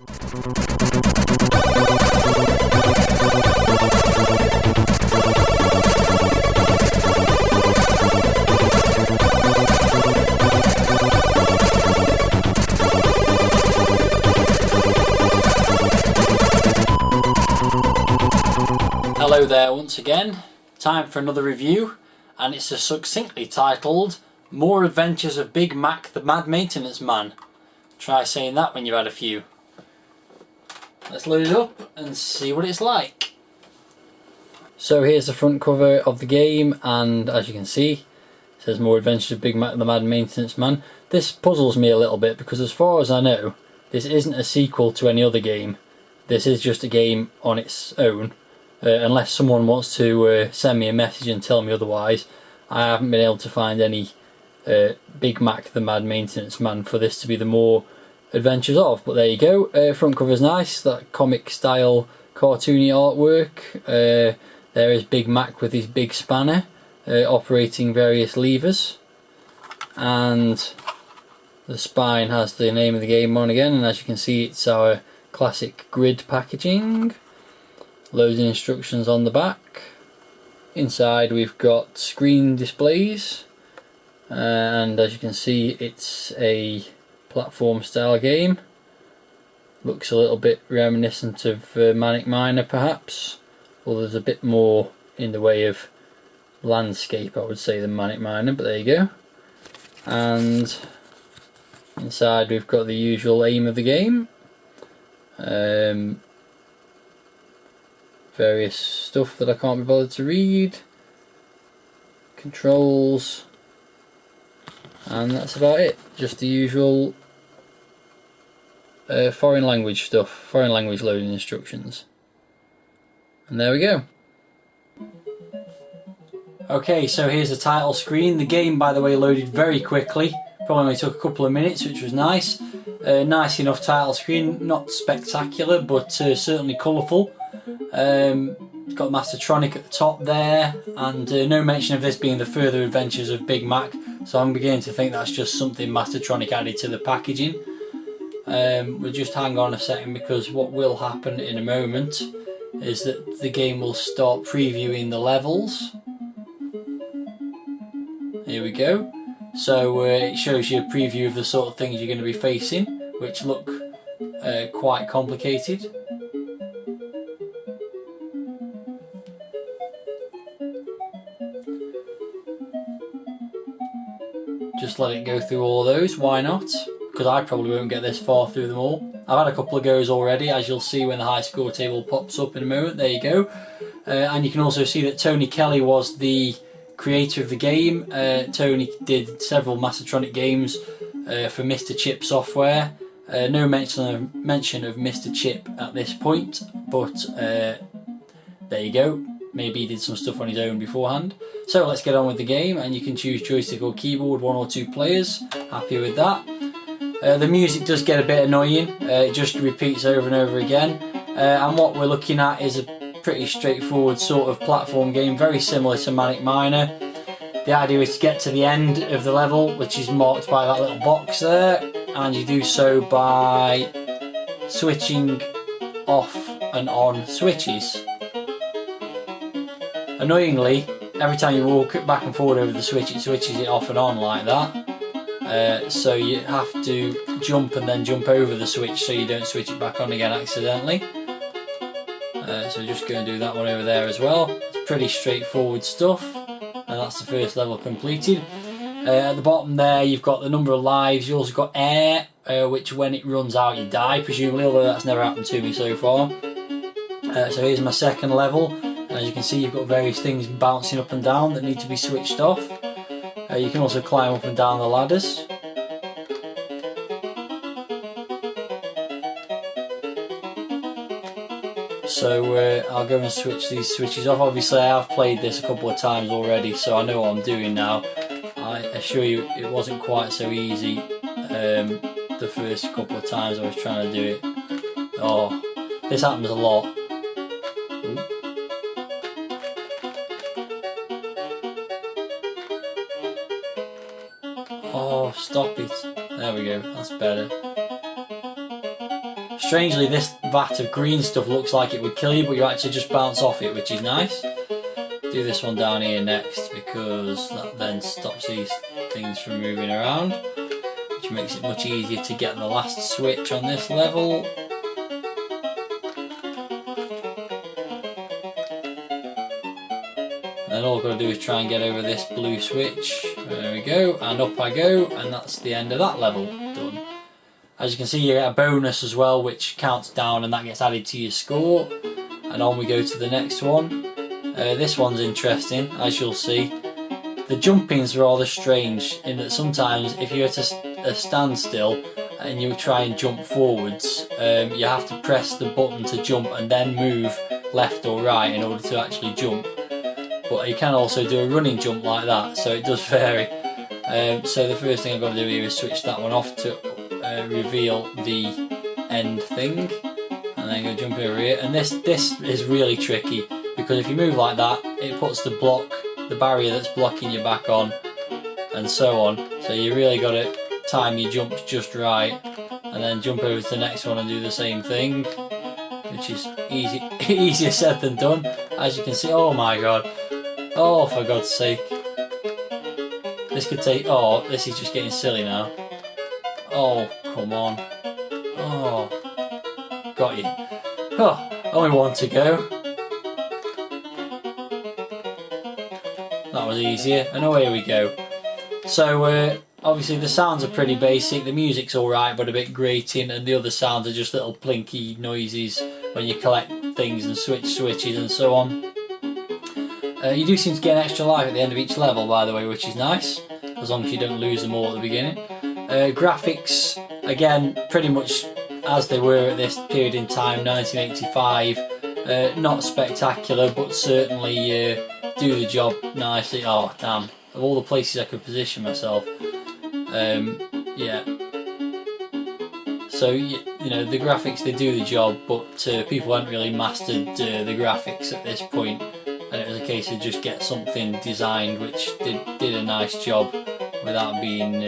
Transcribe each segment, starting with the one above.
Hello there once again, time for another review, and it's succinctly titled More Adventures of Big Mac the Mad Maintenance Man. Try saying that when you've had a few. Let's load it up and see what it's like. So here's the front cover of the game, and as you can see it says More Adventures of Big Mac the Mad Maintenance Man. This puzzles me a little bit because as far as I know this isn't a sequel to any other game. This is just a game on its own. Unless someone wants to send me a message and tell me otherwise, I haven't been able to find any Big Mac the Mad Maintenance Man for this to be the more adventures of. But there you go. Front cover's nice, that comic style cartoony artwork. There is Big Mac with his big spanner operating various levers, and the spine has the name of the game on again, and as you can see it's our classic grid packaging. Loads of instructions on the back. Inside we've got screen displays, and as you can see it's a platform style game. Looks a little bit reminiscent of Manic Miner perhaps, although there's a bit more in the way of landscape I would say than Manic Miner, but there you go. And inside we've got the usual aim of the game. Various stuff that I can't be bothered to read, controls, and that's about it. Just the usual foreign language stuff, foreign language loading instructions. And there we go. Okay, so here's the title screen. The game, by the way, loaded very quickly. Probably only took a couple of minutes, which was nice. Nice enough title screen, not spectacular, but certainly colourful. It's got Mastertronic at the top there, and no mention of this being the further adventures of Big Mac, so I'm beginning to think that's just something Mastertronic added to the packaging. We'll just hang on a second, because what will happen in a moment is that the game will start previewing the levels. Here we go. So it shows you a preview of the sort of things you're going to be facing, which look quite complicated. Just let it go through all those, why not? Because I probably won't get this far through them all. I've had a couple of goes already, as you'll see when the high score table pops up in a moment. There you go. And you can also see that Tony Kelly was the creator of the game. Tony did several Mastertronic games for Mr. Chip software. No mention of Mr. Chip at this point, but there you go. Maybe he did some stuff on his own beforehand. So let's get on with the game, and you can choose joystick or keyboard, 1 or 2 players. Happy with that. The music does get a bit annoying. It just repeats over and over again. And what we're looking at is a pretty straightforward sort of platform game, very similar to Manic Miner. The idea is to get to the end of the level, which is marked by that little box there, and you do so by switching off and on switches. Annoyingly, every time you walk back and forward over the switch, it switches it off and on like that. So you have to jump and then jump over the switch so you don't switch it back on again accidentally. So we're just going to do that one over there as well. It's pretty straightforward stuff, and that's the first level completed. At the bottom there you've got the number of lives. You also got air, which when it runs out you die presumably, although that's never happened to me so far. So here's my second level. As you can see, you've got various things bouncing up and down that need to be switched off. You can also climb up and down the ladders. So I'll go and switch these switches off. Obviously I have played this a couple of times already, so I know what I'm doing now. I assure you it wasn't quite so easy the first couple of times I was trying to do it. Oh, this happens a lot. Ooh. Oh, stop it. There we go, that's better. Strangely, this vat of green stuff looks like it would kill you, but you actually just bounce off it, which is nice. Do this one down here next, because that then stops these things from moving around, which makes it much easier to get the last switch on this level. And all I've got to do is try and get over this blue switch. There we go, and up I go, and that's the end of that level. Done. As you can see, you get a bonus as well, which counts down, and that gets added to your score. And on we go to the next one. This one's interesting, as you'll see. The jumping's rather strange in that sometimes if you're at a standstill and you try and jump forwards, you have to press the button to jump and then move left or right in order to actually jump. But you can also do a running jump like that, so it does vary. So the first thing I've got to do here is switch that one off to reveal the end thing, and then go jump over here. And this is really tricky, because if you move like that, it puts the barrier that's blocking you back on, and so on. So you really got to time your jumps just right, and then jump over to the next one and do the same thing, which is easier said than done. As you can see, oh my god, oh for God's sake, this could take. Oh, this is just getting silly now. Oh, come on. Oh, got you. Oh, only one to go. That was easier, and away we go. So obviously the sounds are pretty basic, the music's alright but a bit grating, and the other sounds are just little plinky noises when you collect things and switch switches and so on. You do seem to get an extra life at the end of each level, by the way, which is nice, as long as you don't lose them all at the beginning. Graphics, again, pretty much as they were at this period in time, 1985. Not spectacular, but certainly do the job nicely. Oh damn, of all the places I could position myself. Yeah. So you know, the graphics, they do the job, but people hadn't really mastered the graphics at this point, and it was a case of just get something designed which did a nice job without being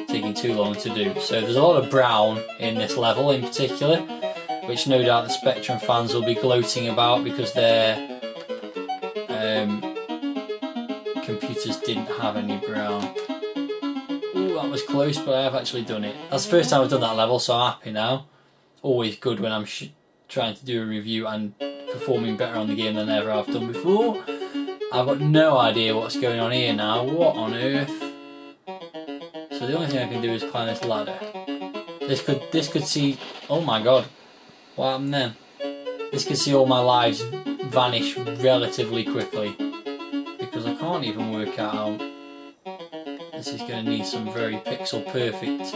taking too long to do. So there's a lot of brown in this level in particular, which no doubt the Spectrum fans will be gloating about, because their computers didn't have any brown. Ooh, that was close, but I have actually done it. That's the first time I've done that level, so I'm happy now. Always good when I'm trying to do a review and performing better on the game than ever I've done before. I've got no idea what's going on here now. What on earth? So the only thing I can do is climb this ladder. This could see. Oh my god, what happened then? This could see all my lives vanish relatively quickly, because I can't even work out how. This is going to need some very pixel perfect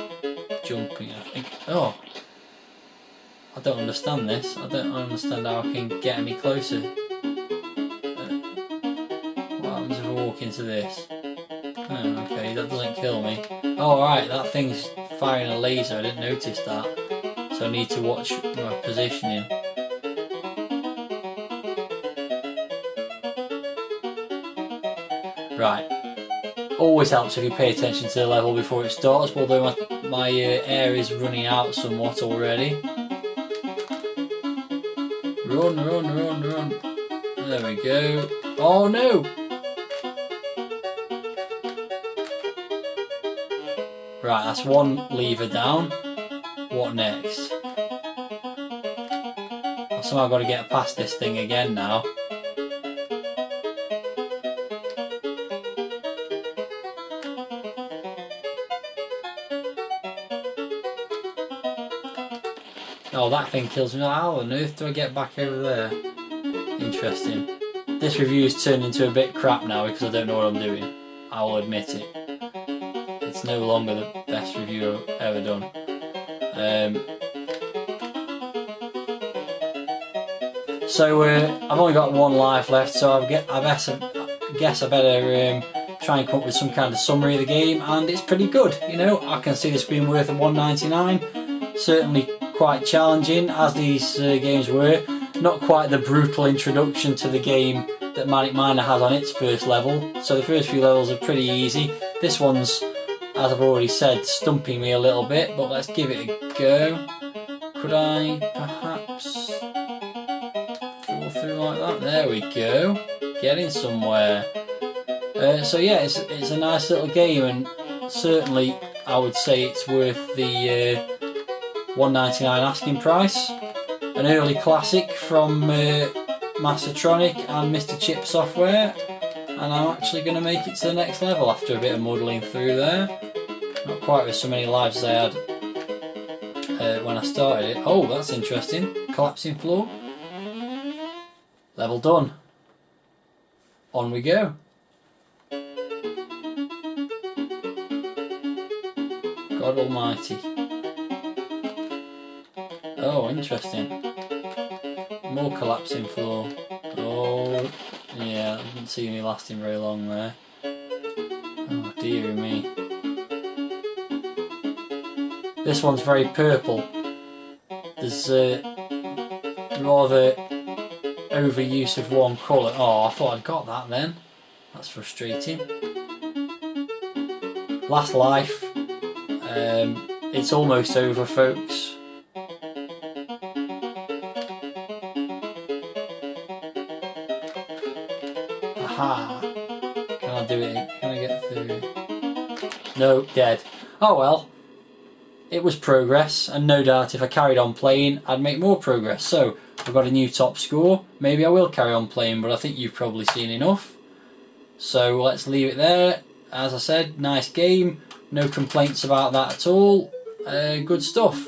jumping, I think. Oh, I don't understand this. I don't understand how I can get any closer. What happens if I walk into this? Oh, okay, that doesn't kill me. Oh, right, that thing's firing a laser. I didn't notice that. So I need to watch my positioning. Right. Always helps if you pay attention to the level before it starts, although my air is running out somewhat already. Run, run, run, run. There we go. Oh no! Right, that's one lever down. What next? I've somehow got to get past this thing again now. Oh, that thing kills me. How on earth do I get back over there? Interesting. This review is turned into a bit crap now because I don't know what I'm doing. I will admit it. It's no longer the best review I've ever done. So I've only got one life left, so I guess I better try and come up with some kind of summary of the game, and it's pretty good. You know, I can see this being worth $1.99. Certainly quite challenging, as these games were. Not quite the brutal introduction to the game that Manic Miner has on its first level. So the first few levels are pretty easy. This one's, as I've already said, stumping me a little bit, but let's give it a go. Could I perhaps fall through like that? There we go. Getting somewhere. So yeah, it's a nice little game, and certainly I would say it's worth the $1.99 asking price. An early classic from Mastertronic and Mr. Chip Software, and I'm actually going to make it to the next level after a bit of muddling through there. Not quite with so many lives as I had when I started it. Oh, that's interesting. Collapsing floor. Level done. On we go. God almighty. Oh, interesting. More collapsing floor. Oh, yeah, I didn't see me lasting very long there. Oh, dearie me. This one's very purple. There's rather overuse of one colour. Oh, I thought I'd got that then. That's frustrating. Last life. It's almost over, folks. Aha! Can I do it? Can I get through? No, dead. Oh well. It was progress, and no doubt if I carried on playing, I'd make more progress. So, I've got a new top score. Maybe I will carry on playing, but I think you've probably seen enough. So, let's leave it there. As I said, nice game. No complaints about that at all. Good stuff.